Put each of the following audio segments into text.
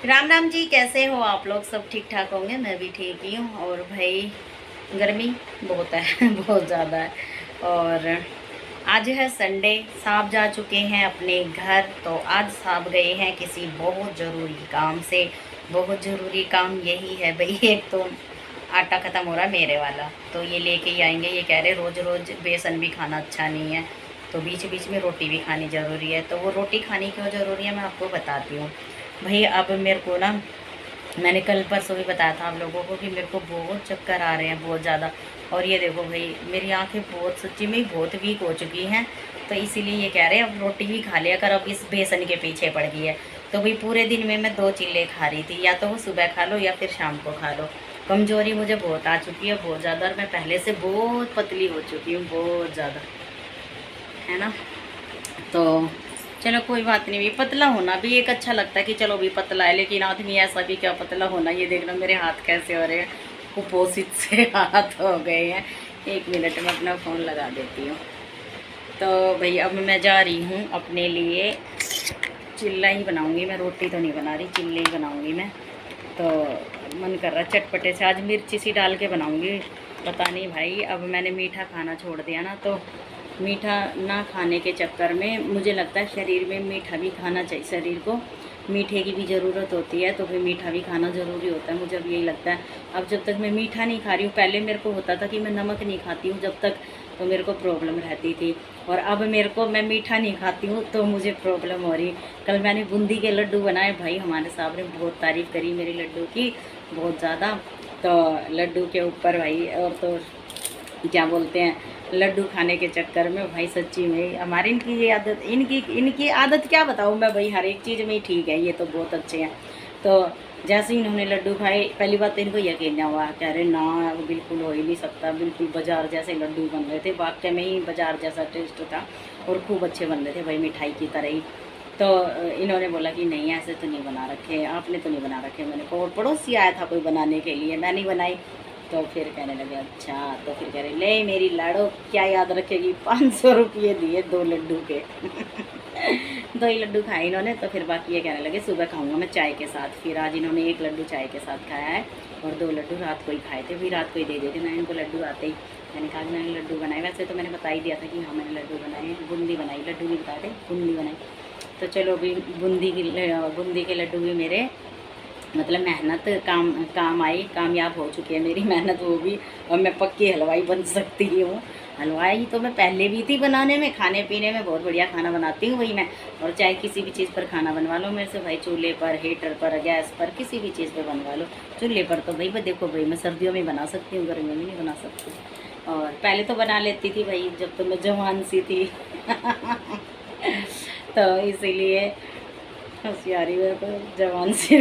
राम राम जी, कैसे हो आप लोग? सब ठीक ठाक होंगे। मैं भी ठीक ही हूँ। और भाई गर्मी बहुत है बहुत ज़्यादा है। और आज है संडे। साहब जा चुके हैं अपने घर। तो आज साहब गए हैं किसी बहुत ज़रूरी काम से। बहुत ज़रूरी काम यही है भाई, एक तो आटा ख़त्म हो रहा है मेरे वाला, तो ये लेके ही आएंगे। ये कह रहे रोज़ रोज़ बेसन भी खाना अच्छा नहीं है, तो बीच बीच में रोटी भी खानी ज़रूरी है। तो वो रोटी खानी क्यों ज़रूरी है मैं आपको बताती हूँ। भाई अब मेरे को ना, मैंने कल परसों भी बताया था आप लोगों को कि मेरे को बहुत चक्कर आ रहे हैं, बहुत ज़्यादा। और ये देखो भाई, मेरी आंखें बहुत सच्ची में बहुत वीक हो चुकी हैं। तो इसीलिए ये कह रहे हैं अब रोटी भी खा लिया कर, अब इस बेसन के पीछे पड़ गई है। तो भाई पूरे दिन में मैं 2 चिल्ले खा रही थी, या तो वो सुबह खा लो या फिर शाम को खा लो। कमज़ोरी मुझे बहुत आ चुकी है, बहुत ज़्यादा। और मैं पहले से बहुत पतली हो चुकी हूँ, बहुत ज़्यादा, है ना। तो चलो कोई बात नहीं, भी पतला होना भी एक अच्छा लगता है कि चलो भी पतला है, लेकिन आदमी ऐसा भी क्या पतला होना। ये देखना मेरे हाथ कैसे हो रहे हैं, कुपोषित से हाथ हो गए हैं। 1 मिनट में अपना फ़ोन लगा देती हूँ। तो भाई अब मैं जा रही हूँ अपने लिए, चिल्ला ही बनाऊँगी मैं, रोटी तो नहीं बना रही, चिल्ले ही बनाऊँगी मैं। तो मन कर रहा चटपटे से, आज मिर्ची सी डाल के बनाऊँगी। पता नहीं भाई, अब मैंने मीठा खाना छोड़ दिया ना, तो मीठा ना खाने के चक्कर में मुझे लगता है शरीर में मीठा भी खाना चाहिए। शरीर को मीठे की भी ज़रूरत होती है, तो फिर मीठा भी खाना ज़रूरी होता है, मुझे अब यही लगता है। अब जब तक मैं मीठा नहीं खा रही हूँ, पहले मेरे को होता था कि मैं नमक नहीं खाती हूँ जब तक, तो मेरे को प्रॉब्लम रहती थी। और अब मेरे को, मैं मीठा नहीं खाती हूँ तो मुझे प्रॉब्लम हो रही। कल मैंने बूंदी के लड्डू बनाए भाई, हमारे साहब ने बहुत तारीफ़ करी मेरे लड्डू की, बहुत ज़्यादा। तो लड्डू के ऊपर भाई, और तो क्या बोलते हैं, लड्डू खाने के चक्कर में भाई सच्ची में हमारी इनकी ये आदत, इनकी इनकी आदत क्या बताऊँ मैं भाई, हर एक चीज़ में ही ठीक है, ये तो बहुत अच्छे हैं। तो जैसे ही इन्होंने लड्डू खाए, पहली बात तो इनको यकीन नहीं हुआ, कह रहे ना वो बिल्कुल हो ही नहीं सकता, बिल्कुल बाजार जैसे लड्डू बन रहे थे, वाकई में ही बाजार जैसा टेस्ट था, और खूब अच्छे बन रहे थे भाई, मिठाई की तरह ही। तो इन्होंने बोला कि नहीं ऐसे तो नहीं बना रखे आपने, तो नहीं बना रखे। मैंने कहा, और पड़ोसी आया था कोई बनाने के लिए, मैं नहीं बनाई। तो फिर कहने लगे अच्छा, तो फिर कह रहे ले मेरी लाड़ो क्या याद रखेगी, 500 रुपये दिए 2 लड्डू के 2 ही लड्डू खाए इन्होंने। तो फिर बाकी ये कहने लगे सुबह खाऊंगा मैं चाय के साथ। फिर आज इन्होंने 1 लड्डू चाय के साथ खाया है, और 2 लड्डू रात को ही खाए थे, फिर रात को ही दे दिए थे मैं इनको लड्डू आते ही। मैंने कहा कि मैंने लड्डू बनाए, वैसे तो मैंने बता ही दिया था कि हाँ मैंने लड्डू बनाए, बूंदी बनाई, लड्डू नहीं बताए थे, बूंदी बनाई। तो चलो अभी बूंदी के लड्डू भी मेरे, मतलब मेहनत काम आई, कामयाब हो चुकी है मेरी मेहनत वो भी। और मैं पक्की हलवाई बन सकती हूँ। हलवाई तो मैं पहले भी थी बनाने में, खाने पीने में बहुत बढ़िया खाना बनाती हूँ वही मैं। और चाहे किसी भी चीज़ पर खाना बनवा लो मेरे से भाई, चूल्हे पर, हीटर पर, गैस पर, किसी भी चीज़ पर बनवा लो। चूल्हे पर तो भाई देखो भाई, मैं सर्दियों में बना सकती हूँ, गर्मियों में नहीं बना सकती। और पहले तो बना लेती थी भाई, जब तो मैं जवान सी थी तो इसीलिए होशियारी मेरे को जवान सी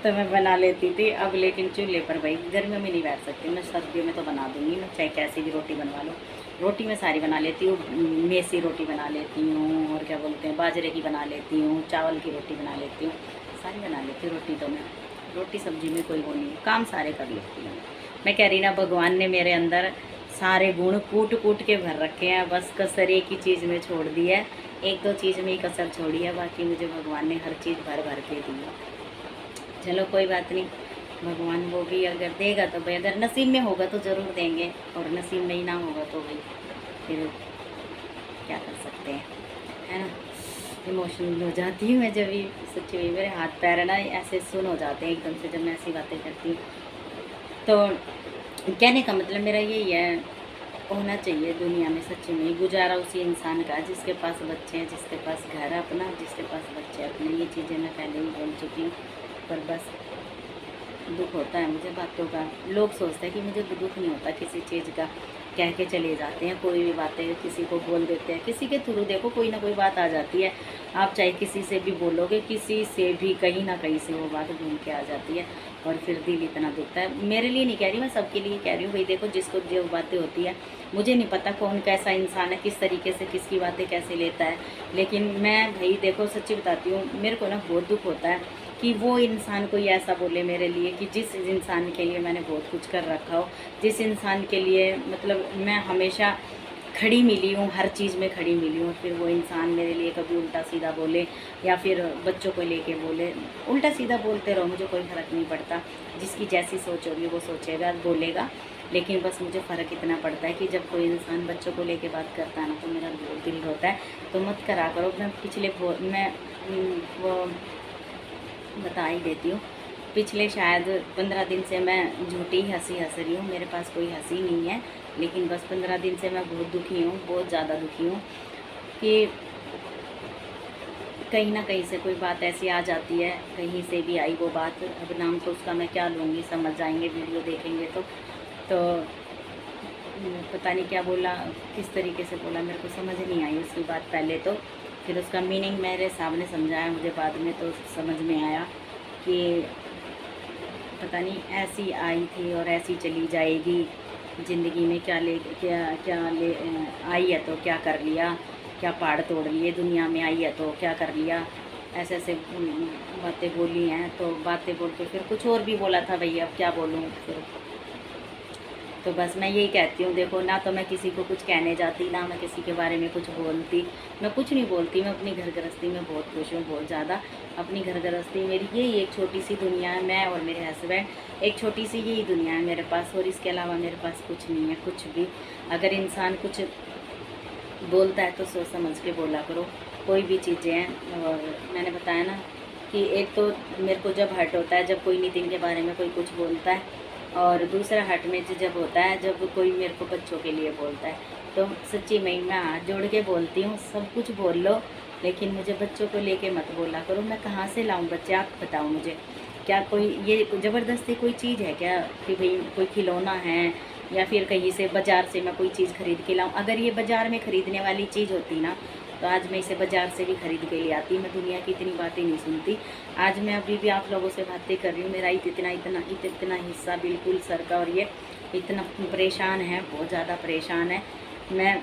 तो मैं बना लेती थी। अब लेकिन चूल्हे पर भाई गर्मियों में नहीं बैठ सकती मैं, सर्दियों में तो बना दूँगी मैं, चाहे कैसी भी रोटी बनवा लो। रोटी मैं सारी बना लेती हूँ, मेसी रोटी बना लेती हूँ, और क्या बोलते हैं बाजरे की बना लेती हूँ, चावल की रोटी बना लेती हूँ, सारी बना लेती हूँ रोटी। तो मैं रोटी सब्जी में कोई वो नहीं, काम सारे कर लेती हूँ मैं। कह रही ना, भगवान ने मेरे अंदर सारे गुण कूट कूट के भर रखे हैं, बस कसर एक ही चीज़ में छोड़ दी है, 1-2 चीज़ में ही कसर छोड़ी है, बाकी मुझे भगवान ने हर चीज़ भर भर के दी है। चलो कोई बात नहीं, भगवान वो भी अगर देगा तो भाई, अगर नसीब में होगा तो ज़रूर देंगे, और नसीब में ही ना होगा तो भाई फिर क्या कर सकते हैं, है ना। इमोशनल हो जाती हूँ मैं जब भी, सच्ची में मेरे हाथ पैर है ना ऐसे सुन हो जाते हैं एकदम से जब मैं ऐसी बातें करती हूँ। तो कहने का मतलब मेरा यही है, होना चाहिए दुनिया में सच्ची में गुजारा उसी इंसान का जिसके पास बच्चे हैं, जिसके पास घर है अपना, जिसके पास बच्चे अपने। ये चीज़ें मैं पहले ही बोल चुकी हूँ, पर बस दुख होता है मुझे बातों का। लोग सोचते हैं कि मुझे दुख नहीं होता किसी चीज़ का, कह के चले जाते हैं, कोई भी बातें किसी को बोल देते हैं, किसी के थ्रू देखो कोई ना कोई बात आ जाती है। आप चाहे किसी से भी बोलोगे, किसी से भी कहीं ना कहीं से वो बात घूम के आ जाती है, और फिर दिल इतना दुखता है। मेरे लिए नहीं कह रही मैं, सबके लिए कह रही हूँ भाई। देखो जिसको जो बातें होती है, मुझे नहीं पता कौन कैसा इंसान है, किस तरीके से किसकी बातें कैसे लेता है, लेकिन मैं भाई देखो सच्ची बताती हूँ, मेरे को ना बहुत दुख होता है कि वो इंसान कोई ऐसा बोले मेरे लिए, कि जिस इंसान के लिए मैंने बहुत कुछ कर रखा हो, जिस इंसान के लिए मतलब मैं हमेशा खड़ी मिली हूँ, हर चीज़ में खड़ी मिली हूँ, फिर वो इंसान मेरे लिए कभी उल्टा सीधा बोले या फिर बच्चों को लेके बोले, उल्टा सीधा बोलते रहो, मुझे कोई फ़र्क नहीं पड़ता। जिसकी जैसी सोच होगी वो सोचेगा, बोलेगा। लेकिन बस मुझे फ़र्क इतना पड़ता है कि जब कोई इंसान बच्चों को लेके बात करता है ना, तो मेरा बहुत दिल होता है। तो मत करा करो। मैं वो बता ही देती हूँ। पिछले शायद 15 दिन से मैं झूठी हंसी हंस रही हूँ, मेरे पास कोई हंसी नहीं है, लेकिन बस 15 दिन से मैं बहुत दुखी हूँ, बहुत ज़्यादा दुखी हूँ कि कहीं ना कहीं से कोई बात ऐसी आ जाती है, कहीं से भी आई वो बात। अब नाम तो उसका मैं क्या लूँगी, समझ जाएंगे वीडियो देखेंगे तो पता नहीं क्या बोला, किस तरीके से बोला, मेरे को समझ नहीं आई उसकी बात पहले तो। फिर उसका मीनिंग मेरे सामने समझाया मुझे बाद में, तो समझ में आया कि पता नहीं ऐसी आई थी और ऐसी चली जाएगी। ज़िंदगी में क्या ले आई है तो क्या कर लिया, क्या पहाड़ तोड़ लिए, दुनिया में आई है तो क्या कर लिया, ऐसे ऐसे बातें बोली हैं। तो बातें बोल के फिर कुछ और भी बोला था भैया, अब क्या बोलूँ फिर। तो बस मैं यही कहती हूँ, देखो ना तो मैं किसी को कुछ कहने जाती, ना मैं किसी के बारे में कुछ बोलती, मैं कुछ नहीं बोलती। मैं अपनी घर गृहस्थी में बहुत खुश हूँ, बहुत ज़्यादा। अपनी घर गृहस्थी मेरी यही एक छोटी सी दुनिया है, मैं और मेरे हस्बैंड, एक छोटी सी यही दुनिया है मेरे पास, और इसके अलावा मेरे पास कुछ नहीं है, कुछ भी। अगर इंसान कुछ बोलता है तो सोच समझ के बोला करो, कोई भी चीज़ें हैं। और मैंने बताया ना कि एक तो मेरे को जब हर्ट होता है जब कोई नितिन के बारे में कोई कुछ बोलता है, और दूसरा हर्ट में जब होता है जब कोई मेरे को बच्चों के लिए बोलता है। तो सच्ची में मैं हाथ जोड़ के बोलती हूँ, सब कुछ बोल लो, लेकिन मुझे बच्चों को लेके मत बोला करो। मैं कहाँ से लाऊं बच्चे, आप बताओ मुझे। क्या कोई ये ज़बरदस्ती कोई चीज़ है क्या कि भाई कोई खिलौना है या फिर कहीं से बाज़ार से मैं कोई चीज़ खरीद के लाऊं? अगर ये बाज़ार में ख़रीदने वाली चीज़ होती ना, तो आज मैं इसे बाज़ार से भी ख़रीद के ले आती। मैं दुनिया की इतनी बातें नहीं सुनती। आज मैं अभी भी आप लोगों से बातें कर रही हूँ, मेरा इतना हिस्सा बिल्कुल सर का, और ये इतना परेशान है, बहुत ज़्यादा परेशान है। मैं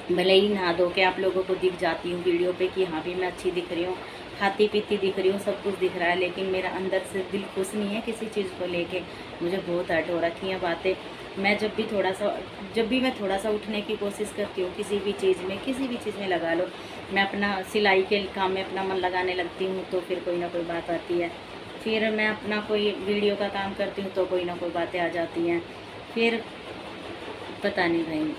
भले ही नहा धो के आप लोगों को दिख जाती हूँ वीडियो पे कि हाँ भी मैं अच्छी दिख रही हूँ, खाती पीती दिख रही हूँ, सब कुछ दिख रहा है, लेकिन मेरा अंदर से दिल खुश नहीं है किसी चीज़ को लेके। मुझे बहुत हर्ट हो रखी हैं बातें। मैं जब भी मैं थोड़ा सा उठने की कोशिश करती हूँ किसी भी चीज़ में लगा लो, मैं अपना सिलाई के काम में अपना मन लगाने लगती हूँ, तो फिर कोई ना कोई बात आती है। फिर मैं अपना कोई वीडियो का काम करती हूँ तो कोई ना कोई बातें आ जाती हैं। फिर पता नहीं भाई,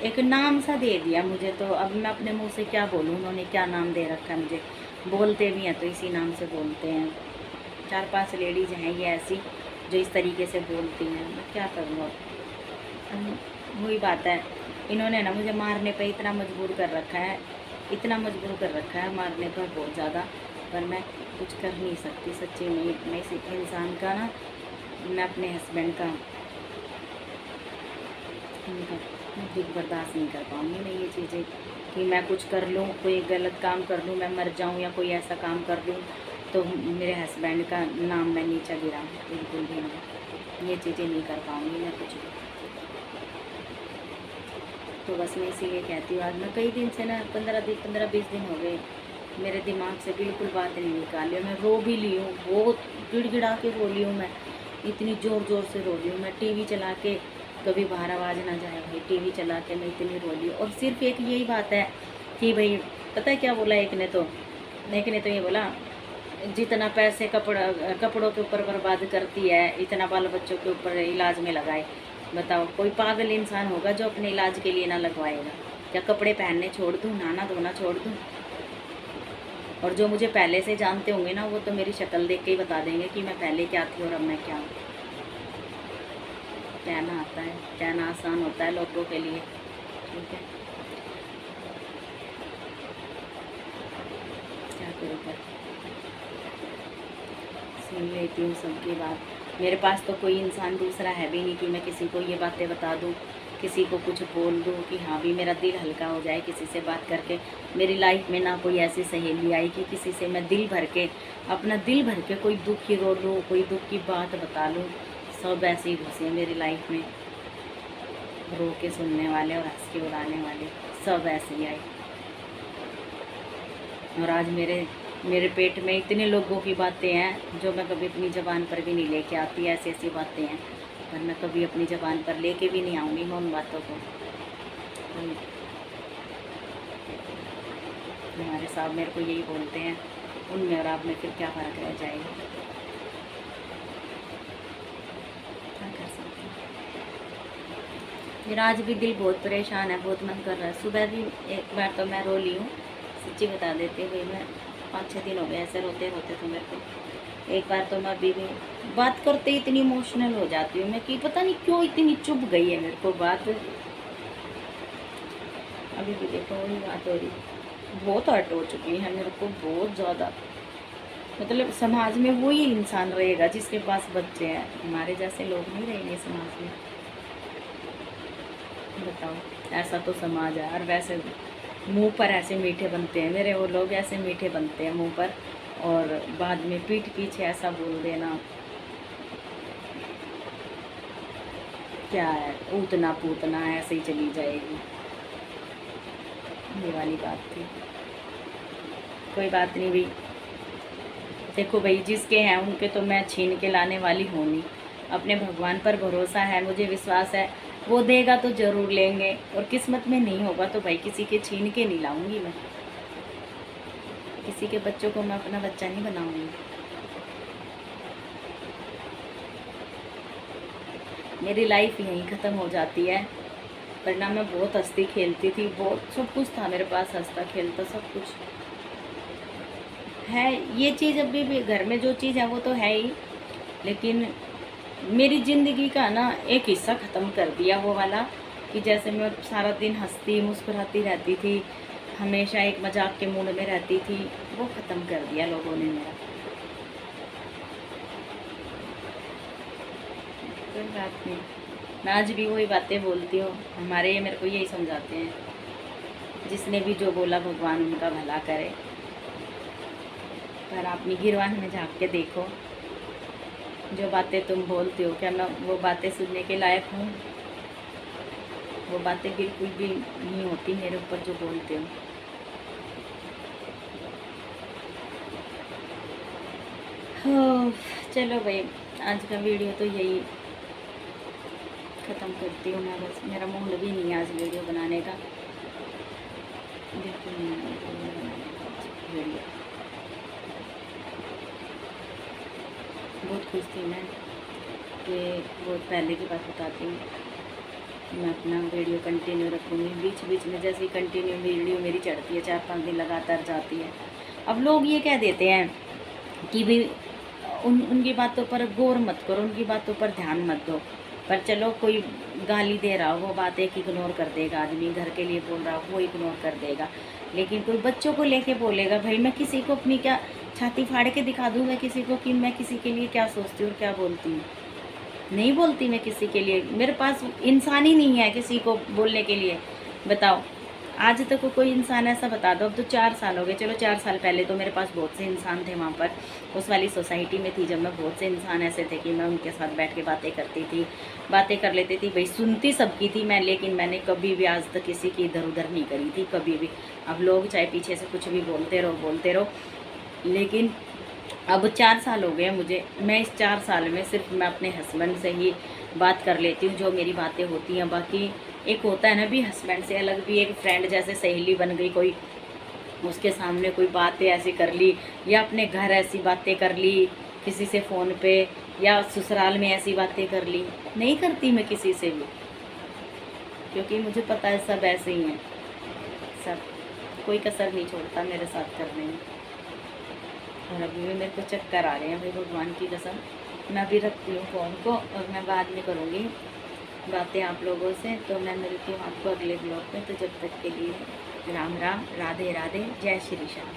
एक नाम सा दे दिया मुझे, तो अब मैं अपने मुंह से क्या बोलूँ, उन्होंने क्या नाम दे रखा है मुझे। बोलते भी हैं तो इसी नाम से बोलते हैं। 4-5 लेडीज़ हैं ये ऐसी जो इस तरीके से बोलती हैं, मैं क्या करूँ अब। वही बात है, इन्होंने ना मुझे मारने पे इतना मजबूर कर रखा है, मारने पर बहुत ज़्यादा, पर मैं कुछ कर नहीं सकती सच्ची में। मैं इस इंसान का ना, मैं अपने हस्बैंड का दुख बर्दाश्त नहीं कर पाऊँगी मैं ये चीज़ें, कि मैं कुछ कर लूँ, कोई गलत काम कर लूँ, मैं मर जाऊँ या कोई ऐसा काम कर लूँ तो मेरे हस्बैंड का नाम मैं नीचा गिराऊँ, बिल्कुल भी नहीं। ये चीज़ें नहीं कर पाऊँगी मैं कुछ भी। तो बस मैं इसीलिए कहती हूँ, आज मैं कई दिन से ना 15-20 दिन हो गए, मेरे दिमाग से बिल्कुल बात नहीं निकाली। मैं रो भी ली हूँ, बहुत गिड़गिड़ा के रो ली हूँ मैं, इतनी ज़ोर से रो ली हूँ मैं। टीवी चला के, कभी बाहर आवाज़ ना जाए भाई, टीवी चला के मैं इतनी रो ली। और सिर्फ एक यही बात है कि भाई पता है क्या बोला एक ने तो ये बोला, जितना पैसे कपड़ों के ऊपर बर्बाद करती है, इतना बाल बच्चों के ऊपर इलाज में लगाए। बताओ, कोई पागल इंसान होगा जो अपने इलाज के लिए ना लगवाएगा? क्या कपड़े पहनने छोड़ दूँ, नहाना धोना छोड़ दूँ? और जो मुझे पहले से जानते होंगे ना, वो तो मेरी शक्ल देख के ही बता देंगे कि मैं पहले क्या थी और अब मैं क्या हूँ। कहना आता है, कहना आसान होता है लोगों के लिए, ठीक है, क्या करूँ। सुन लेती हूँ सबकी बात। मेरे पास तो कोई इंसान दूसरा है भी नहीं कि मैं किसी को ये बातें बता दूँ, किसी को कुछ बोल दूँ कि हाँ भी मेरा दिल हल्का हो जाए किसी से बात करके। मेरी लाइफ में ना कोई ऐसी सहेली आई कि किसी से मैं अपना दिल भर के कोई दुख की रो लूँ, कोई दुख की बात बता लूँ। सब ऐसे ही घुसे मेरी लाइफ में, रो के सुनने वाले और हंस के उड़ाने वाले, सब ऐसे ही आए। और आज मेरे पेट में इतने लोगों की बातें हैं जो मैं कभी अपनी ज़बान पर भी नहीं लेके आती। ऐसी बातें हैं, पर मैं कभी अपनी ज़बान पर लेके भी नहीं आऊँगी मैं उन बातों को। कोई। हमारे साहब मेरे को यही बोलते हैं, उनमें और आप में फिर क्या फ़र्क रह जाएगा, क्या कर सकते हैं। मेरा आज भी दिल बहुत परेशान है, बहुत मन कर रहा है। सुबह भी एक बार तो मैं रो ली हूँ, सच्ची बता देती हूँ भाई, मैं 5-6 दिन हो गए ऐसे रोते रोते तो मेरे को। एक बार तो मैं अभी भी बात करते इतनी इमोशनल हो जाती हूँ मैं कि पता नहीं क्यों इतनी चुभ गई है मेरे को बात। अभी भी देखो वही बात हो रही, बहुत हर्ट हो चुकी है मेरे को, बहुत ज़्यादा। मतलब समाज में वही इंसान रहेगा जिसके पास बच्चे हैं, हमारे जैसे लोग नहीं रहेंगे समाज में, बताओ। ऐसा तो समाज है। और वैसे मुंह पर ऐसे मीठे बनते हैं मेरे वो लोग, ऐसे मीठे बनते हैं मुंह पर, और बाद में पीठ पीछे ऐसा बोल देना, क्या है, ऊतना पूतना ऐसे ही चली जाएगी, ये वाली बात थी। कोई बात नहीं भाई, देखो भाई, जिसके हैं उनके तो मैं छीन के लाने वाली हूँ नहीं। अपने भगवान पर भरोसा है, मुझे विश्वास है वो देगा तो ज़रूर लेंगे, और किस्मत में नहीं होगा तो भाई किसी के छीन के नहीं लाऊंगी मैं, किसी के बच्चों को मैं अपना बच्चा नहीं बनाऊंगी। मेरी लाइफ यहीं ख़त्म हो जाती है, वरना मैं बहुत हंसती खेलती थी, बहुत सब कुछ था मेरे पास, हंसता खेलता सब कुछ है। ये चीज़ अभी भी घर में जो चीज़ है वो तो है ही, लेकिन मेरी ज़िंदगी का ना एक हिस्सा ख़त्म कर दिया वो वाला, कि जैसे मैं सारा दिन हंसती मुस्कुराती रहती थी, हमेशा एक मजाक के मूड में रहती थी, वो ख़त्म कर दिया लोगों ने मेरा। कोई बात नहीं, मैं आज भी वही बातें बोलती हूँ। हमारे ये मेरे को यही समझाते हैं, जिसने भी जो बोला भगवान उनका भला करे, पर अपनी गिरवान में झाँक के देखो, जो बातें तुम बोलते हो क्या मैं वो बातें सुनने के लायक हूँ? वो बातें बिल्कुल भी नहीं होती मेरे ऊपर जो बोलते हो। हो, चलो भाई, आज का वीडियो तो यही ख़त्म करती हूँ मैं, बस मेरा मूड भी नहीं है आज वीडियो बनाने का, बिल्कुल नहीं है वीडियो। बहुत खुश थी मैं कि बहुत पहले की बात बताती हूँ, मैं अपना वीडियो कंटिन्यू रखूँगी, बीच बीच में जैसे ही कंटिन्यू वीडियो मेरी चढ़ती है 4-5 दिन लगातार जाती है। अब लोग ये कह देते हैं कि भी उनकी बातों पर गौर मत करो, उनकी बातों पर ध्यान मत दो, पर चलो कोई गाली दे रहा हो वो बात एक इग्नोर कर देगा आदमी, घर के लिए बोल रहा हो वो इग्नोर कर देगा, लेकिन कोई बच्चों को लेके बोलेगा, भाई मैं किसी को अपनी क्या छाती फाड़ के दिखा दूँ मैं किसी को कि मैं किसी के लिए क्या सोचती हूँ और क्या बोलती हूँ? नहीं बोलती मैं किसी के लिए, मेरे पास इंसान ही नहीं है किसी को बोलने के लिए, बताओ। आज तक कोई इंसान ऐसा बता दो, अब तो 4 साल हो गए, चलो 4 साल पहले तो मेरे पास बहुत से इंसान थे वहाँ पर, उस वाली सोसाइटी में थी जब मैं, बहुत से इंसान ऐसे थे कि मैं उनके साथ बैठ के बातें करती थी, बातें कर लेती थी भाई, सुनती सबकी थी मैं, लेकिन मैंने कभी भी आज तक किसी की इधर उधर नहीं करी थी, कभी भी। अब लोग चाहे पीछे से कुछ भी बोलते रहो, लेकिन अब 4 साल हो गए मुझे, मैं इस 4 साल में सिर्फ मैं अपने हस्बैंड से ही बात कर लेती हूँ, जो मेरी बातें होती हैं। बाकी एक होता है ना भी हस्बैंड से अलग भी एक फ्रेंड जैसे सहेली बन गई कोई, उसके सामने कोई बातें ऐसी कर ली, या अपने घर ऐसी बातें कर ली किसी से फ़ोन पे, या ससुराल में ऐसी बातें कर ली, नहीं करती मैं किसी से भी, क्योंकि मुझे पता है सब ऐसे ही हैं, सब कोई कसर नहीं छोड़ता मेरे साथ करने में। और अभी भी मेरे को चक्कर आ रहे हैं भाई, भगवान की कसम। मैं अभी रखती हूँ फ़ोन को, और मैं बाद में करूँगी बातें आप लोगों से, तो मैं मिलती हूँ आपको अगले ब्लॉग में। तो जब तक के लिए राम राम, राधे राधे, जय श्री श्याम।